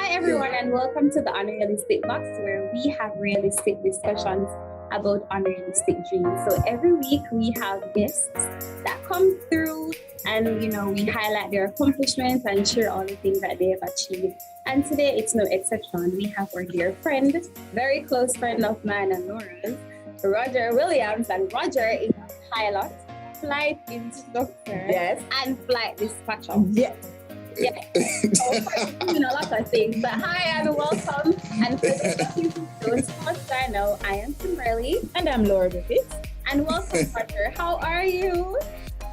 everyone, and welcome to the Unrealistic Box, where we have realistic discussions about unrealistic dreams. So every week we have guests that come through and, we highlight their accomplishments and share all the things that they have achieved. And today it's no exception. We have our dear friend, very close friend of mine and Laura's, Roger Williams. And Roger is a pilot, flight instructor, yes, and flight dispatcher. Yes. Yeah, so doing a lot of things. But hi and welcome. And for those of you who don't first I know, I am Kimberly. And I'm Laura Griffiths. And welcome, Roger. How are you?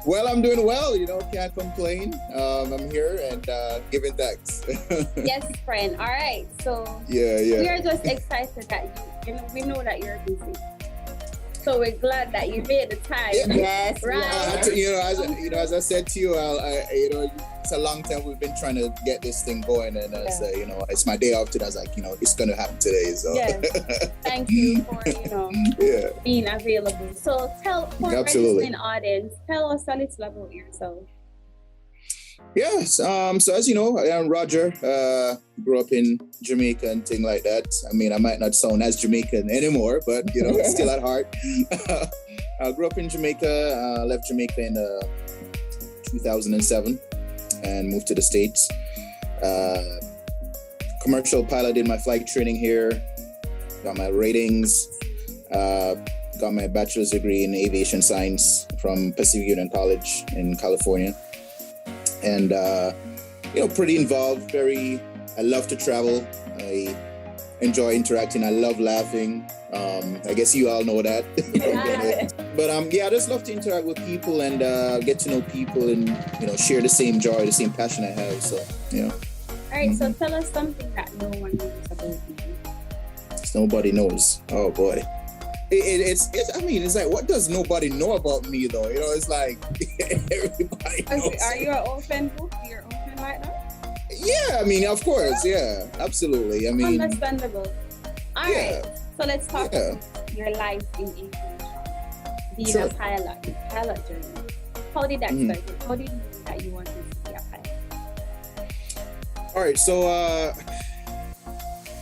Well, I'm doing well, can't complain. I'm here and giving thanks. Yes, friend. All right. So yeah. We are just excited that we know that you're busy. So we're glad that you made the time. Yeah. Yes, right. As I said to you, it's a long time we've been trying to get this thing going, and it's my day off today. I was like, it's going to happen today. So yes. Thank you for being available. So for our listening audience, tell us a little about yourself. Yes. So as you know, I am Roger. Grew up in Jamaica and thing like that. I mean, I might not sound as Jamaican anymore, but still at heart. I grew up in Jamaica. Left Jamaica in 2007 and moved to the States. Commercial pilot, did my flight training here. Got my ratings. Got my bachelor's degree in aviation science from Pacific Union College in California. And, pretty involved, I love to travel. I enjoy interacting. I love laughing. I guess you all know that. But I just love to interact with people and get to know people and, share the same joy, the same passion I have. So, All right. So tell us something that no one knows about you. Nobody knows. Oh, boy. It's like, what does nobody know about me, though? It's like, everybody knows. Are you an open book? You're open right now? Yeah, of course. Yeah, absolutely. Understandable. All right. So let's talk about your life in aviation. Being a pilot journey. How did that start? How did you know that you wanted to be a pilot? All right. So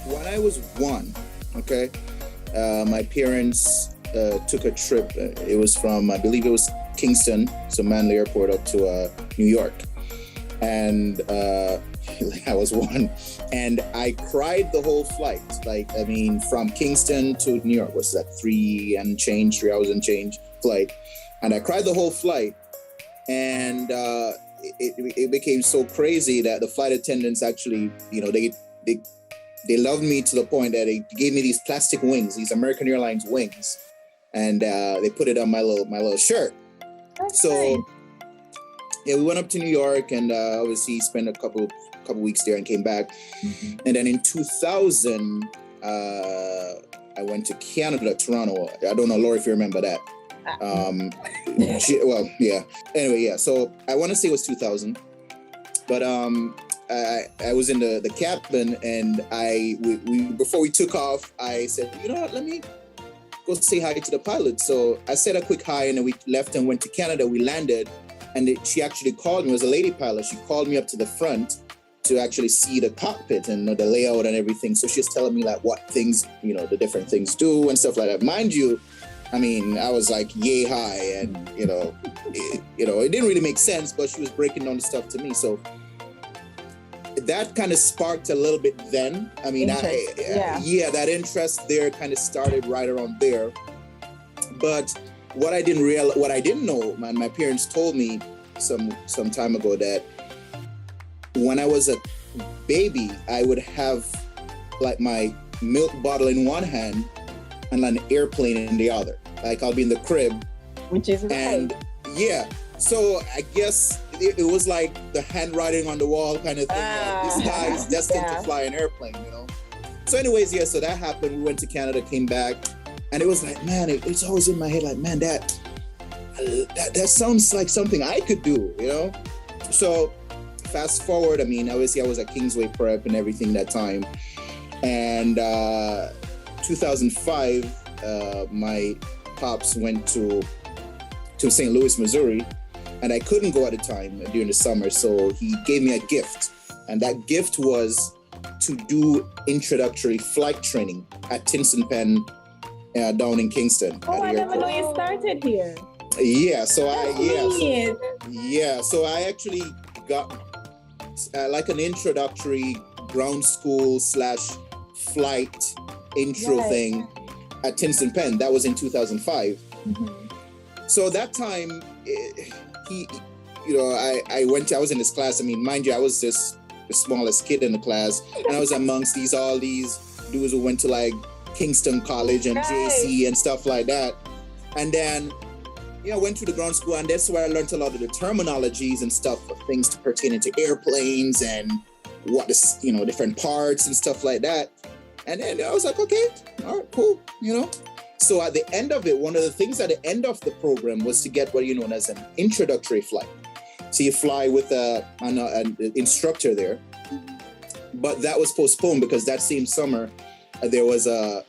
when I was one, my parents took a trip. It was from, I believe it was Kingston, so Manly Airport, up to New York. And I was one. And I cried the whole flight. From Kingston to New York was that 3 hours and change flight. And I cried the whole flight. And it became so crazy that the flight attendants actually, they loved me to the point that they gave me these plastic wings, these American Airlines wings, and they put it on my little shirt. That's so, nice. We went up to New York and obviously spent a couple weeks there and came back. Mm-hmm. And then in 2000, I went to Canada, Toronto. I don't know, Laura, if you remember that. Anyway, yeah. So I want to say it was 2000, but I was in the cabin, and we before we took off, I said, you know what, let me go say hi to the pilot. So I said a quick hi, and then we left and went to Canada. We landed, and she actually called me. It was a lady pilot. She called me up to the front to actually see the cockpit and the layout and everything. So she's telling me what things, the different things do and stuff like that. Mind you, I was like yay high, and it didn't really make sense, but she was breaking down the stuff to me. So that kind of sparked a little bit then. That interest there kind of started right around there. But what I didn't know, my parents told me some time ago that when I was a baby, I would have my milk bottle in one hand and an airplane in the other. I'll be in the crib. Which is right. And so I guess it was like the handwriting on the wall kind of thing. This guy is destined to fly an airplane, So anyways, so that happened. We went to Canada, came back, and it was like, man, it's always in my head, like, man, that sounds like something I could do, So fast forward, obviously I was at Kingsway Prep and everything that time. And 2005, my pops went to St. Louis, Missouri, and I couldn't go at the time during the summer, so he gave me a gift, and that gift was to do introductory flight training at Tinston Penn down in Kingston. Oh, I never know you started here. So I actually got like an introductory ground school / flight intro thing at Tinston Penn. That was in 2005. So that time, I was in this class. I mean, mind you, I was just the smallest kid in the class, and I was amongst all these dudes who went to like Kingston College and JC and stuff like that. And then, went to the ground school, and that's where I learned a lot of the terminologies and stuff of things to pertaining to airplanes and what different parts and stuff like that. And then I was like, okay, all right, cool, So at the end of it, one of the things at the end of the program was to get what you know as an introductory flight. So you fly with an instructor there, but that was postponed because that same summer there was a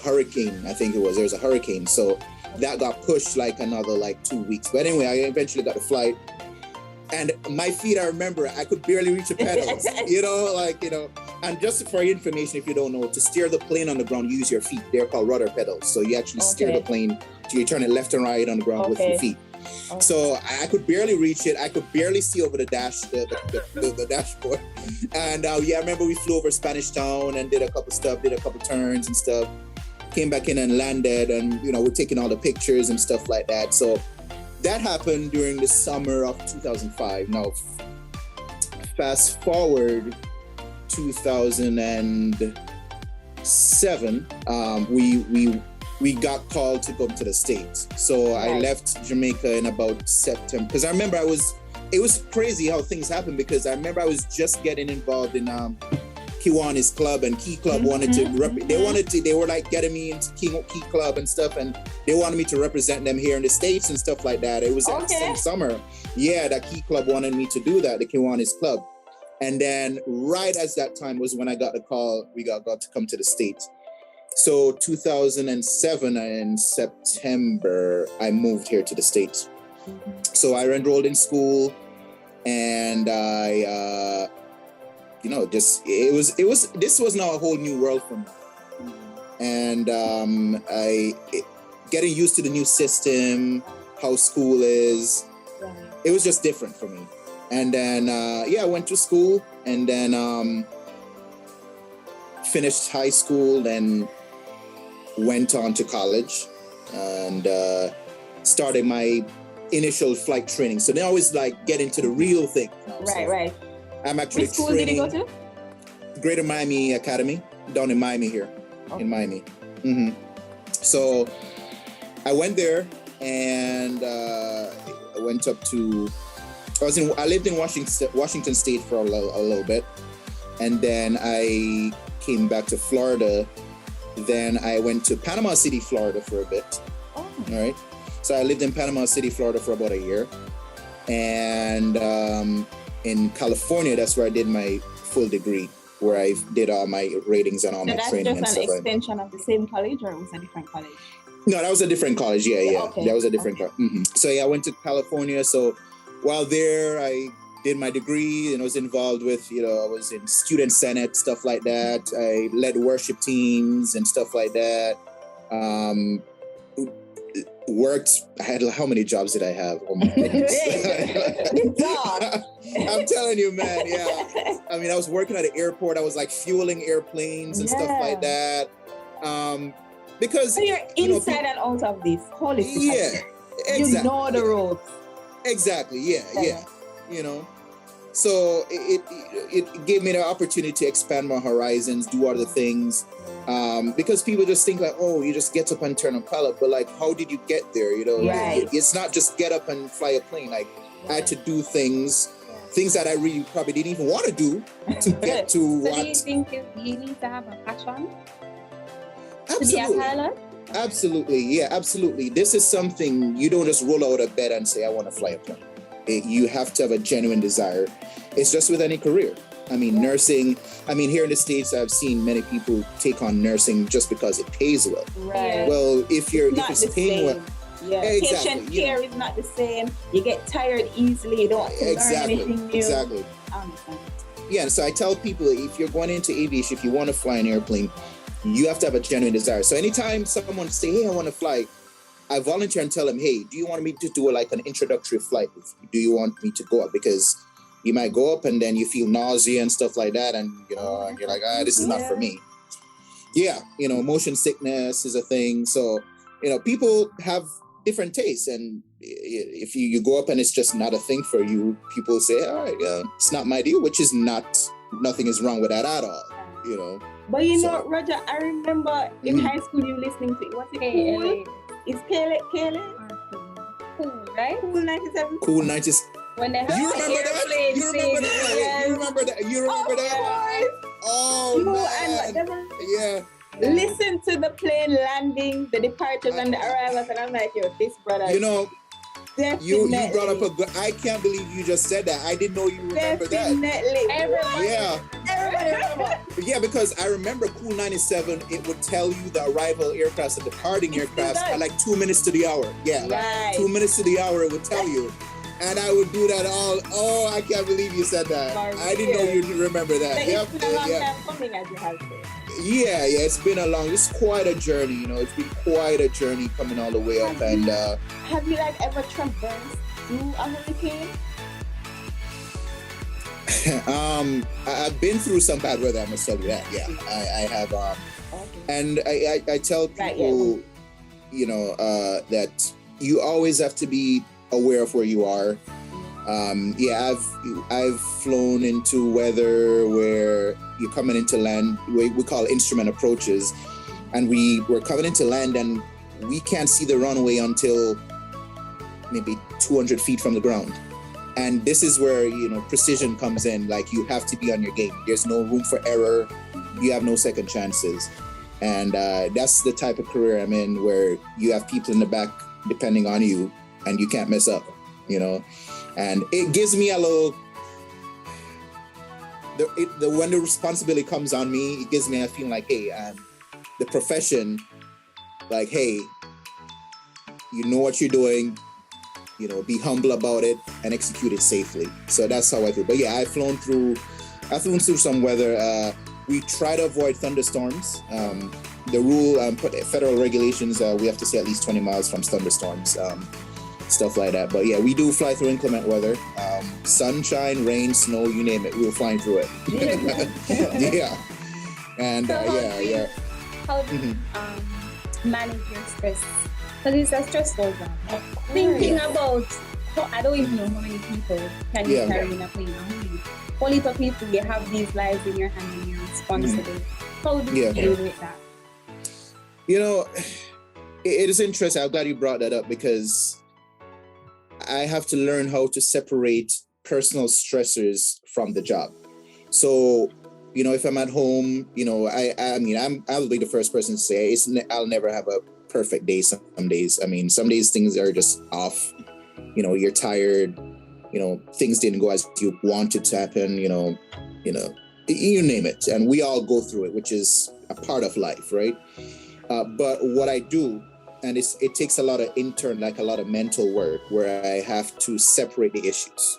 hurricane. I think it was. There was a hurricane, so that got pushed like another 2 weeks. But anyway, I eventually got a flight, and my feet, I remember, I could barely reach the pedals. And just for your information, if you don't know, to steer the plane on the ground, use your feet. They're called rudder pedals. So you actually steer the plane. You turn it left and right on the ground with your feet. So I could barely reach it. I could barely see over the the dashboard. And I remember we flew over Spanish Town and did a couple turns and stuff. Came back in and landed, and we're taking all the pictures and stuff like that. So that happened during the summer of 2005. Now, fast forward 2007, we got called to come to the States. So I left Jamaica in about September, because I remember it was crazy how things happened, because I remember I was just getting involved in Kiwanis Club, and Key Club wanted to they were like getting me into Key Club and stuff, and they wanted me to represent them here in the States and stuff like that. It was that same summer. Yeah, that Key Club wanted me to do that, the Kiwanis Club. And then right as that time was when I got the call, we got to come to the States. So 2007 in September, I moved here to the States. So I enrolled in school, and I, this was now a whole new world for me. And getting used to the new system, how school is, it was just different for me. And then, I went to school, and then finished high school, then went on to college, and started my initial flight training. So now it's like get into the real thing. Right. I'm actually Which school did you go to? Greater Miami Academy, down in Miami here, in Miami. So I went there, and I went up to. I lived in Washington State for a little bit, and then I came back to Florida. Then I went to Panama City, Florida for a bit. All right. So I lived in Panama City, Florida for about a year. And in California, that's where I did my full degree, where I did all my ratings and all my training and stuff. That's just an extension of the same college, or it was a different college? No, that was a different college. Yeah. Okay. That was a different college. So I went to California. So while there, I did my degree and I was involved with, I was in student senate, stuff like that. I led worship teams and stuff like that. I had, how many jobs did I have? Oh my goodness. I'm telling you, man. Yeah. I mean, I was working at an airport. I was like fueling airplanes and stuff like that. Because so you're inside and out of this. Holy shit. Yeah. Exactly. You know the ropes. Exactly. Yeah. So it gave me the opportunity to expand my horizons, do other things. Because people just think like, oh, you just get up and turn a pilot, but like, how did you get there? It's not just get up and fly a plane. Like, I had to do things that I really probably didn't even want to do to get to what. So do you think you need to have a passion? Absolutely. To be a pilot? Absolutely. Yeah, absolutely. This is something you don't just roll out of bed and say, I want to fly a plane. You have to have a genuine desire. It's just with any career. I mean, nursing. I mean, here in the States, I've seen many people take on nursing just because it pays well. Right. Well, if it's paying well. Yeah. Exactly. Patient care is not the same. You get tired easily. You don't learn anything new. Exactly. I understand. yeah, so I tell people, if you're going into aviation, if you want to fly an airplane, you have to have a genuine desire. So anytime someone say, hey, I want to fly, I volunteer and tell them, hey, do you want me to do like an introductory flight? Do you want me to go up? Because you might go up and then you feel nausea and stuff like that. And, and you're like, this is not for me. Yeah. Motion sickness is a thing. So, people have different tastes. And if you go up and it's just not a thing for you, people say, all right, it's not my deal, which is nothing is wrong with that at all, But Roger, I remember in high school you listening to, what's it called? It's Kaylee? Cool, right? Cool 97. Cool 97. When they have You remember that? You remember that? Yes. You remember that? You remember that? Oh, man. Yeah. Listen to the plane landing, the departures and the arrivals, and I'm like, yo, this brother. Definitely. You brought up I can't believe you just said that. I didn't know you remember Definitely. that. Everybody. Yeah. Everybody remember. Yeah, because I remember Cool 97, it would tell you the arrival aircrafts and departing aircrafts at like 2 minutes to the hour. Yeah, right. 2 minutes to the hour it would tell you. And I would do that all. Oh, I can't believe you said that. I didn't know you remember that. It's been a long time coming, as you have said. Yeah, it's quite a journey, It's been quite a journey coming all the way up. And have you ever traversed through a hurricane? I've been through some bad weather, I must tell you that. Yeah, I have. And I tell people, that you always have to be aware of where you are. I've flown into weather where you're coming into land, we call instrument approaches, and we're coming into land and we can't see the runway until maybe 200 feet from the ground. And this is where, precision comes in. Like, you have to be on your game. There's no room for error. You have no second chances. And that's the type of career I'm in, where you have people in the back depending on you and you can't mess up, And it gives me a little, when the responsibility comes on me, it gives me a feeling like, hey, the profession, like, hey, you know what you're doing, be humble about it and execute it safely. So that's how I feel. But yeah, I've flown through some weather. We try to avoid thunderstorms. The rule, federal regulations, we have to stay at least 20 miles from thunderstorms. Stuff like that. But yeah, we do fly through inclement weather. Sunshine, rain, snow, you name it, we're flying through it. Yeah. And How do you manage your stress? Because it's a stressful job. Thinking about, I don't even know how many people can you carry in a plane. How little people, you have these lives in your hand and you're responsible. How do you deal with that? It is interesting. I'm glad you brought that up, because I have to learn how to separate personal stressors from the job. So, if I'm at home, I'll be the first person to say I'll never have a perfect day. Some days, some days things are just off. You're tired. Things didn't go as you wanted to happen. You name it, and we all go through it, which is a part of life, right? But what I do, and it takes a lot of a lot of mental work, where I have to separate the issues.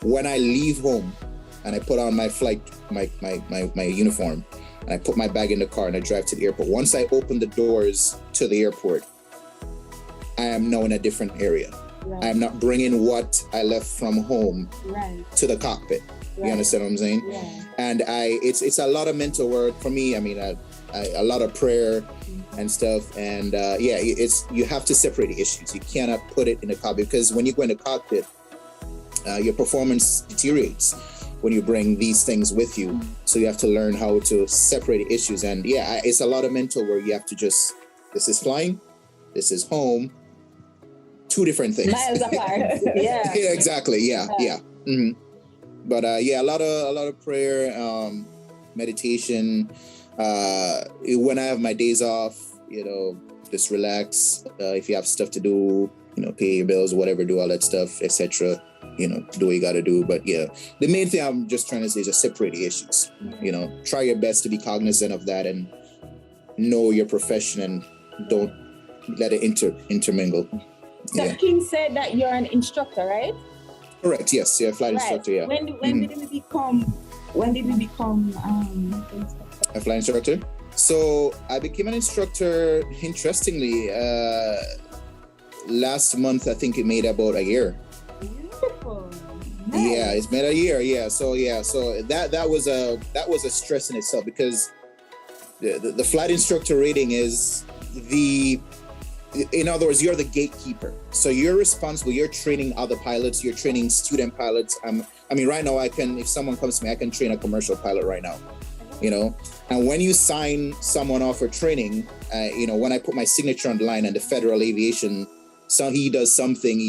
When I leave home and I put on my flight, my uniform, and I put my bag in the car and I drive to the airport. Once I open the doors to the airport, I am now in a different area. Right. I'm not bringing what I left from home to the cockpit. Right. You understand what I'm saying? Yeah. And it's a lot of mental work for me. A lot of prayer and stuff. And you have to separate the issues. You cannot put it in a cockpit, because when you go in the cockpit, your performance deteriorates when you bring these things with you. So you have to learn how to separate the issues. And it's a lot of mental work. You have to this is flying, this is home, two different things. Miles apart. Yeah. Yeah, exactly. Yeah. Mm-hmm. But a lot of prayer, meditation. When I have my days off, just relax. If you have stuff to do, pay your bills, whatever, do all that stuff, etc. Do what you got to do. But yeah, the main thing I'm just trying to say is just separate the issues. Try your best to be cognizant of that and know your profession, and don't let it intermingle. So King said that you're an instructor, right? Correct. Yes. Yeah. Flight instructor. Yeah. When did we become? When did we become a flight instructor? So I became an instructor. Interestingly, last month I think it made about a year. Beautiful. Nice. Yeah, it's made a year. Yeah. So that was a stress in itself, because the flight instructor rating is in other words, you're the gatekeeper. So you're responsible. You're training other pilots. You're training student pilots. I mean, right now, if someone comes to me, I can train a commercial pilot right now, And when you sign someone off for training, when I put my signature on the line and the Federal Aviation, so he does something.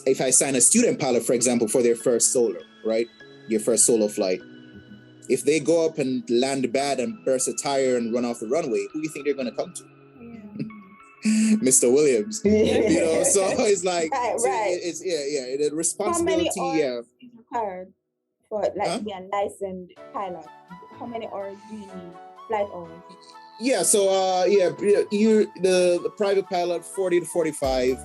If I sign a student pilot, for example, for their first solo, right? Your first solo flight. If they go up and land bad and burst a tire and run off the runway, who do you think they're going to come to? Mr. Williams, so it's like, right. It's the responsibility. How many hours is required for be a licensed pilot? How many hours do you need? Flight hours? Yeah, so you the private pilot 40 to 45.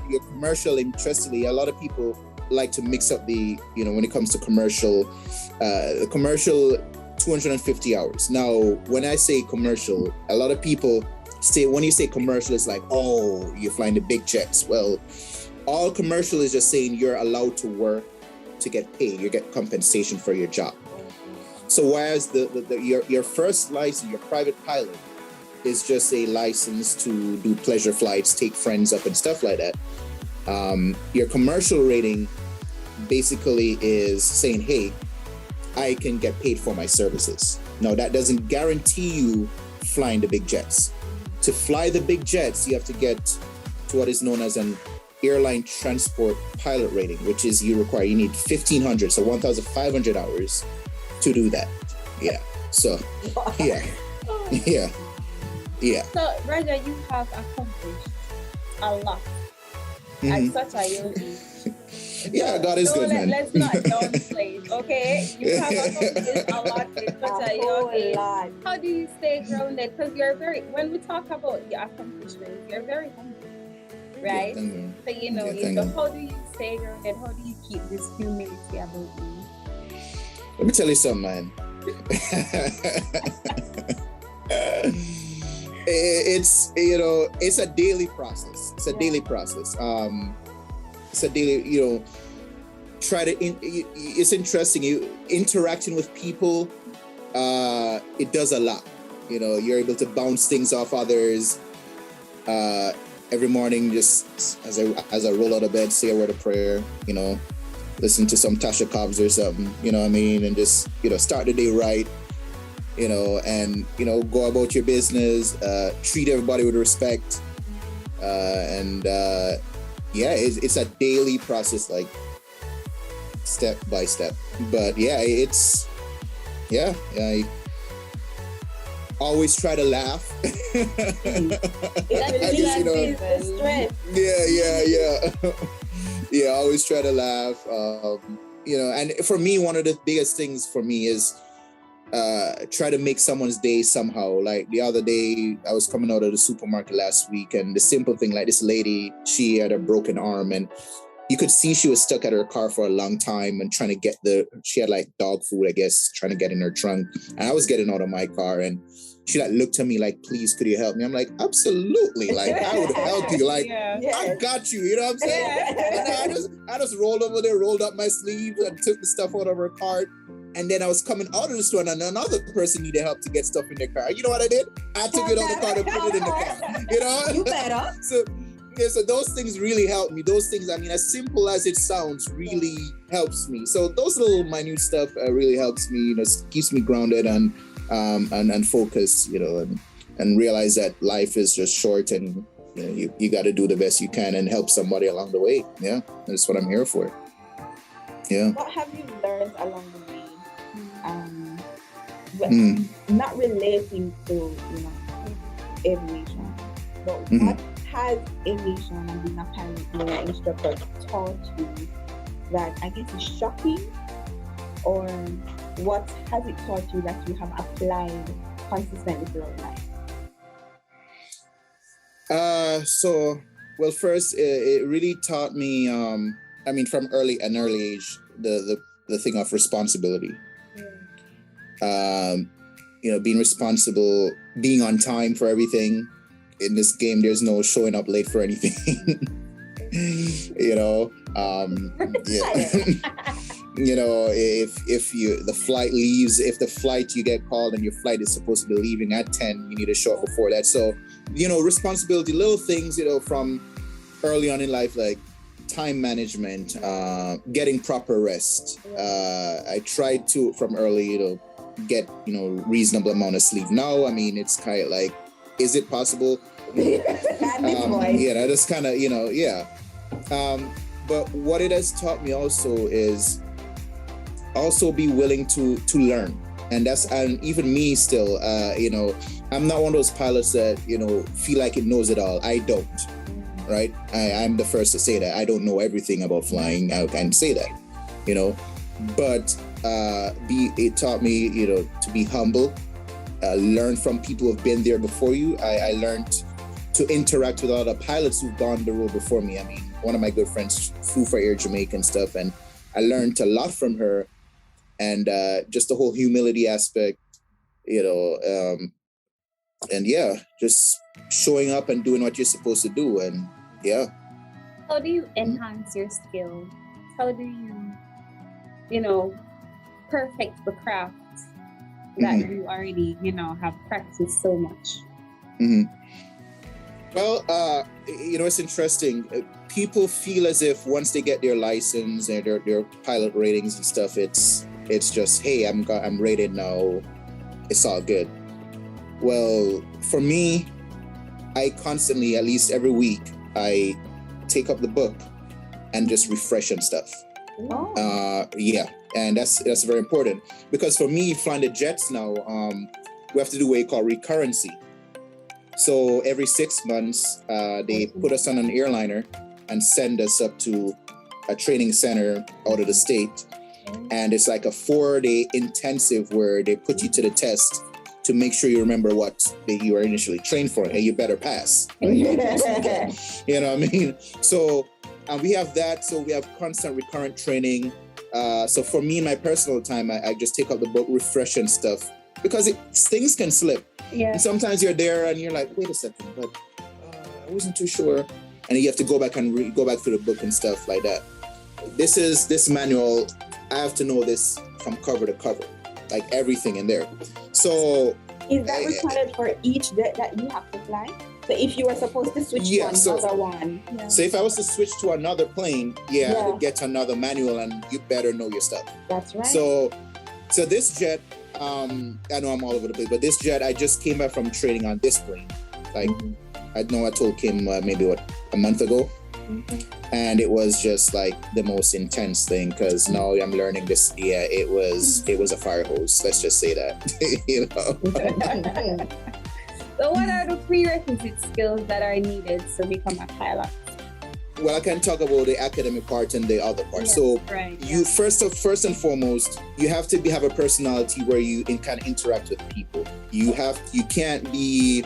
Your commercial, interestingly, a lot of people like to mix up the when it comes to commercial, the commercial 250 hours. Now, when I say commercial, a lot of people when you say commercial, it's like, oh, you're flying the big jets. Well, all commercial is just saying you're allowed to work to get paid. You get compensation for your job. So whereas your first license, your private pilot, is just a license to do pleasure flights, take friends up and stuff like that. Your commercial rating basically is saying, hey, I can get paid for my services. Now, that doesn't guarantee you flying the big jets. To fly the big jets, you have to get to what is known as an airline transport pilot rating, which is you need 1,500, so 1,500 hours to do that. Yeah. So, yeah. So, Roger, you have accomplished a lot at such a young age. Yeah, God is good, man. Let's not downplay it, okay? You have accomplished a lot in such a young age. How do you stay grounded? Because when we talk about your accomplishments, you're very humble, right? So, so how do you stay grounded? How do you keep this humility about you? Let me tell you something, man. It's a daily process. It's a daily process. It's a daily, it's interesting. You interacting with people, it does a lot. You're able to bounce things off others. Every morning, just as I roll out of bed, say a word of prayer, listen to some Tasha Cobbs or something, and just, start the day right, and, go about your business, treat everybody with respect, it's a daily process, like step by step. But I always try to laugh. I always try to laugh. And for me, one of the biggest things for me is try to make someone's day somehow. Like the other day, I was coming out of the supermarket last week, and the simple thing, like this lady, she had a broken arm, and you could see she was stuck at her car for a long time and trying to get she had like dog food, I guess, trying to get in her trunk. And I was getting out of my car, and she looked at me like, please, could you help me? I'm like, absolutely. Like, I would help you. Like, I got you. You know what I'm saying? And I just rolled over there, rolled up my sleeves and took the stuff out of her cart. And then I was coming out of the store, and another person needed help to get stuff in their car. You know what I did? I took it out of the car and put it in the car. You better. So those things really help me. Those things, as simple as it sounds, really helps me. So those little minute stuff really helps me. Keeps me grounded and focused. And realize that life is just short, and you got to do the best you can and help somebody along the way. Yeah, that's what I'm here for. Yeah. What have you learned along the way? Not relating to aviation, but what has aviation and being a pilot or an instructor taught you that I guess is shocking, or what has it taught you that you have applied consistently throughout life? First, it really taught me I mean, from an early age, the thing of responsibility. Being responsible, being on time for everything. In this game, there's no showing up late for anything. Yeah. If the flight leaves, if the flight you get called and your flight is supposed to be leaving at 10, you need to show up before that. So, responsibility, little things, from early on in life, like time management, getting proper rest. I tried to, from early, get, reasonable amount of sleep. Now, I mean, it's kind of like, is it possible? That's kind of, but what it has taught me also is also be willing to learn. And even me still, I'm not one of those pilots that, feel like it knows it all. I don't, right? I'm the first to say that. I don't know everything about flying. I can say that, but it taught me, to be humble, learn from people who've been there before you. I learned to interact with other pilots who've gone the road before me. I mean, one of my good friends flew for Air Jamaica and stuff, and I learned a lot from her, and just the whole humility aspect, just showing up and doing what you're supposed to do, and yeah. How do you enhance your skill? How do you, perfect the craft that you already, have practiced so much? Well, it's interesting. People feel as if once they get their license and their pilot ratings and stuff, it's just, hey, I'm rated now. It's all good. Well, for me, I constantly, at least every week, I take up the book and just refresh and stuff. And that's very important, because for me, flying the jets now, we have to do what you call recurrency. So every 6 months, they put us on an airliner and send us up to a training center out of the state. And it's like a 4-day intensive where they put you to the test to make sure you remember what you were initially trained for, and you better pass. You know what I mean? So we have that. So we have constant recurrent training. So for me, in my personal time, I just take out the book, refresh and stuff, because things can slip. Yeah. And sometimes you're there and you're like, wait a second, but I wasn't too sure. And you have to go back and go back through the book and stuff like that. This manual, I have to know this from cover to cover, like everything in there. So is that required for each that you have to fly? So if you were supposed to switch to another one. Yeah. So if I was to switch to another plane, I would get another manual, and you better know your stuff. That's right. So this jet, I know I'm all over the place, but this jet, I just came back from training on this plane. Like, I know I told Kim maybe a month ago. And it was just like the most intense thing, because now I'm learning this. Yeah, it was a fire hose. Let's just say that. So what are the prerequisite skills that are needed to become a pilot? Well, I can talk about the academic part and the other part. Yes, so right, you first and foremost, you have to have a personality where you can interact with people. You can't be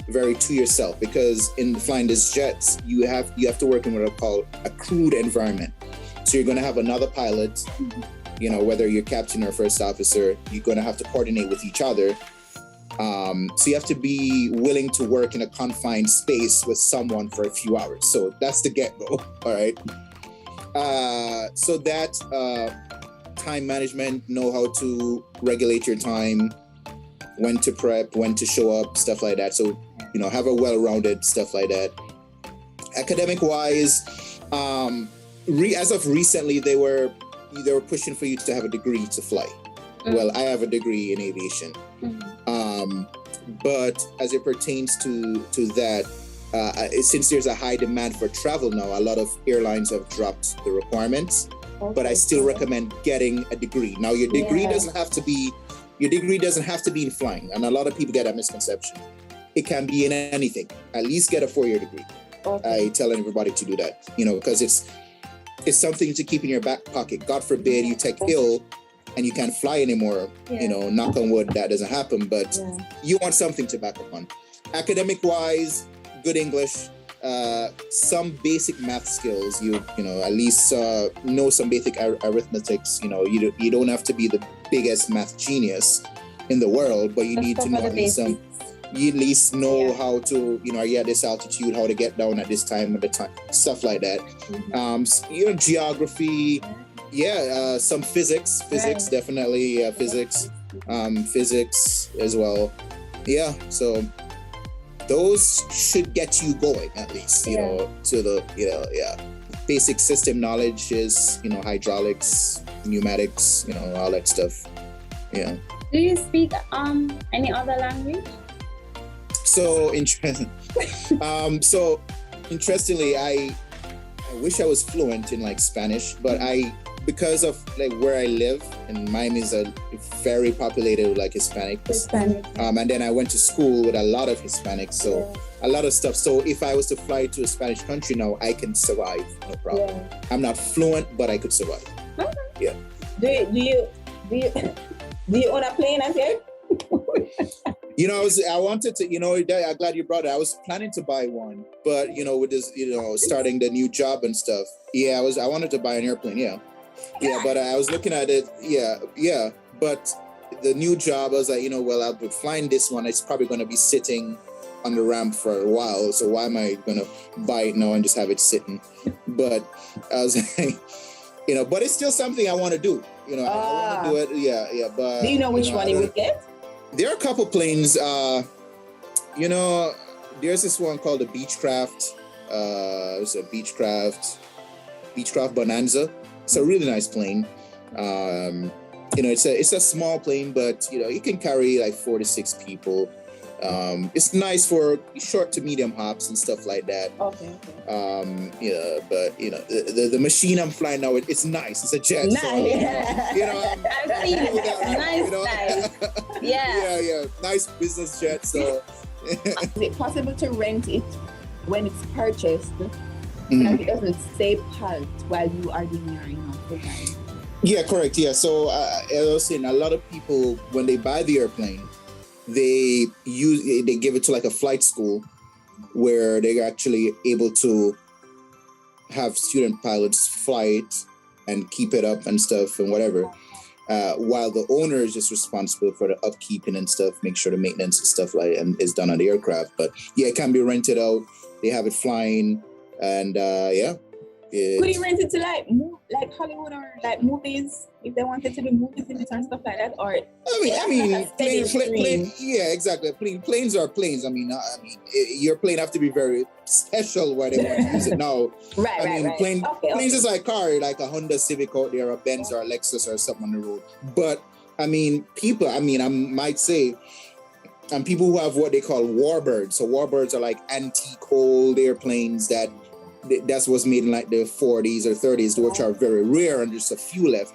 very to yourself, because in flying these jets, you have to work in what I call a crewed environment. So you're going to have another pilot, whether you're captain or first officer, you're going to have to coordinate with each other. So you have to be willing to work in a confined space with someone for a few hours. So that's the get-go. All right. So that time management, know how to regulate your time, when to prep, when to show up, stuff like that. So, have a well-rounded stuff like that. Academic-wise, as of recently, they were pushing for you to have a degree to fly. Well, I have a degree in aviation. But as it pertains to that, since there's a high demand for travel now, a lot of airlines have dropped the requirements. But I still recommend getting a degree. Now, your degree doesn't have to be in flying, and a lot of people get that misconception. It can be in anything. At least get a 4-year degree. I tell everybody to do that, because it's something to keep in your back pocket. God forbid you take ill and you can't fly anymore. Knock on wood, that doesn't happen. But you want something to back up on. Academic wise, good English. some basic math skills. You know, at least know some basic arithmetics. You know, you don't have to be the biggest math genius in the world, but you need to know at least some. You at least know how to, you know, are you at this altitude, how to get down at this time, stuff like that. You know, geography, some physics, definitely, physics as well. Yeah, so those should get you going at least, you know, to the, basic system knowledge is, you know, hydraulics, pneumatics, you know, all that stuff. Yeah. Do you speak any other language? So interestingly, I wish I was fluent in like Spanish, but because of like where I live, and Miami is a very populated with like Hispanics. And then I went to school with a lot of Hispanics, so a lot of stuff. So if I was to fly to a Spanish country now, I can survive, no problem. I'm not fluent, but I could survive. Yeah. Do you own a plane as yet? You know, I wanted to, you know, I'm glad you brought it. I was planning to buy one, but you know, with this, you know, starting the new job and stuff. Yeah, I wanted to buy an airplane. Yeah, but I was looking at it. Yeah. But the new job, I was like, you know, well, I'll be flying this one. It's probably going to be sitting on the ramp for a while. So why am I going to buy it now and just have it sitting? But I was like, you know, but it's still something I want to do. You know, I want to do it. Yeah. But do you know which one you would get? There are a couple planes, you know, there's this one called the Beechcraft. It's a Beechcraft Bonanza. It's a really nice plane. You know, it's a small plane, but you know, you can carry like 4 to 6 people. It's nice for short to medium hops and stuff like that. Okay. Yeah, but you know, the machine I'm flying now, it's nice. It's a jet. Nice. So, you know, I've seen it. Nice, you know? nice. Yeah. Nice business jet. So, is it possible to rent it when it's purchased, and it doesn't stay parked while you are doing your, you know, program? Yeah, correct. Yeah. So I was saying, a lot of people when they buy the airplane, they give it to like a flight school where they're actually able to have student pilots fly it and keep it up and stuff and whatever, while the owner is just responsible for the upkeeping and stuff, make sure the maintenance and stuff like and is done on the aircraft. But yeah, it can be rented out. They have it flying, and could you rent it to like Hollywood or like movies if they wanted to do movies in it and stuff like that? Or I mean, plane, yeah, exactly. Planes are planes. I mean, your plane have to be very special where they want to use it now. Right. Planes is like car, like a Honda Civic out there, a Benz or a Lexus or something on the road. But I mean, people. I mean, I might say. And people who have what they call warbirds. So warbirds are like antique old airplanes that's what's made in like the 40s or 30s, which are very rare and just a few left.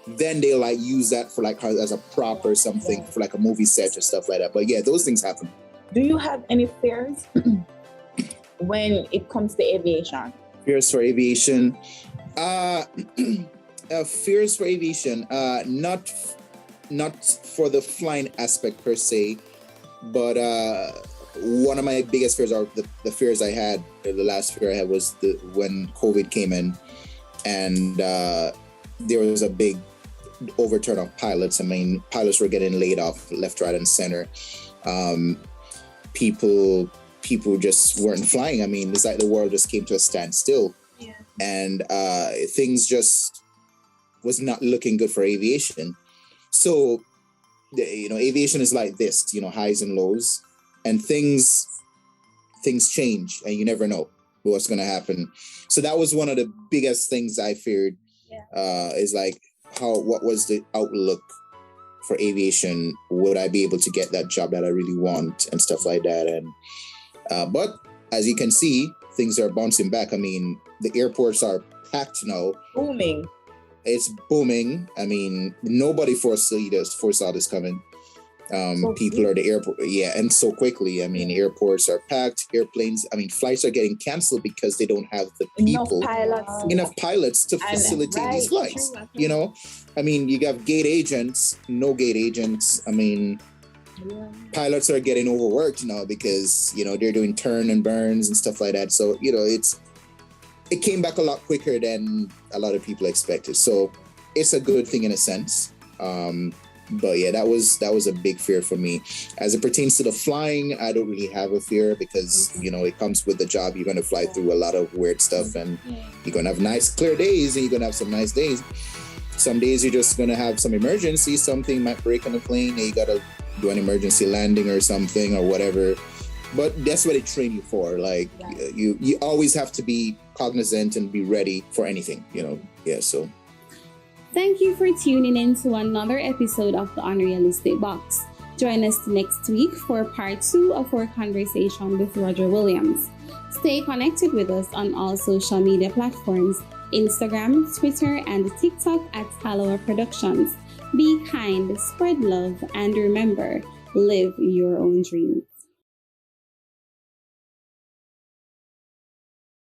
Then they like use that for like as a prop or something for like a movie set or stuff like that. But yeah, those things happen. Do you have any fears when it comes to aviation? Fears for aviation. Fears for aviation. Not for the flying aspect per se, but one of my biggest fears, or the fears I had, the last fear I had was when COVID came in, and there was a big overturn of pilots. I mean, pilots were getting laid off left, right, and center. People just weren't flying. I mean, it's like the world just came to a standstill, and things just was not looking good for aviation. So, you know, aviation is like this, you know, highs and lows. And things change, and you never know what's going to happen. So that was one of the biggest things I feared. Is like what was the outlook for aviation? Would I be able to get that job that I really want and stuff like that? And but as you can see, things are bouncing back. I mean, the airports are packed now. Booming. It's booming. I mean, nobody foresaw this coming. People are the airport, and so quickly. I mean, airports are packed, airplanes. I mean, flights are getting canceled because they don't have the people, enough pilots to facilitate these flights. True. You know, I mean, you have gate agents, no gate agents. I mean, Pilots are getting overworked now because, they're doing turn and burns and stuff like that. So, it came back a lot quicker than a lot of people expected. So it's a good thing in a sense. But yeah, that was a big fear for me. As it pertains to the flying, I don't really have a fear because, it comes with the job. You're going to fly through a lot of weird stuff and you're going to have nice, clear days and you're going to have some nice days. Some days you're just going to have some emergency, something might break on the plane and you got to do an emergency landing or something or whatever. But that's what they train you for. Like you always have to be cognizant and be ready for anything, Yeah, so. Thank you for tuning in to another episode of the Unrealistic Box. Join us next week for part 2 of our conversation with Roger Williams. Stay connected with us on all social media platforms, Instagram, Twitter, and TikTok at Haloa Productions. Be kind, spread love, and remember, live your own dreams.